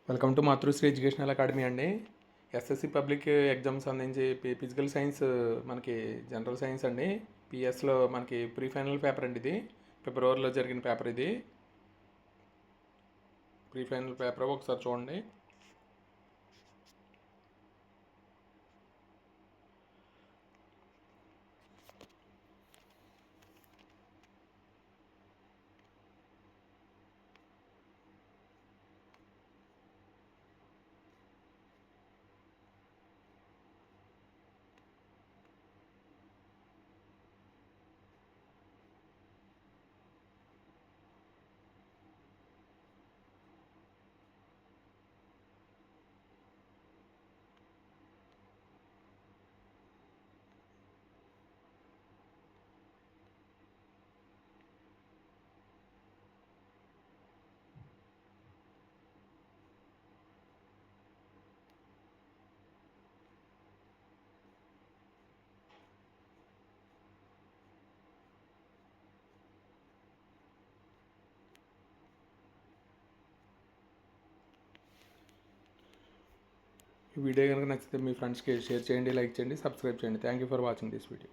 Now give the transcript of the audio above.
Welcome to Matrusri educational academy అండి. SSC public exams అందించి physical science మనకి general science అండి. పిఎస్లో మనకి ప్రీ ఫైనల్ పేపర్ అండి. ఇది ఫిబ్రవరిలో జరిగిన పేపర్. ఇది ప్రీ ఫైనల్ పేపర్ ఒకసారి చూడండి. ఈ వీడియో కనుక నచ్చితే మీ ఫ్రెండ్స్కి షేర్ చేయండి, లైక్ చేయండి, సబ్స్క్రైబ్ చేయండి. Thank you for watching this video.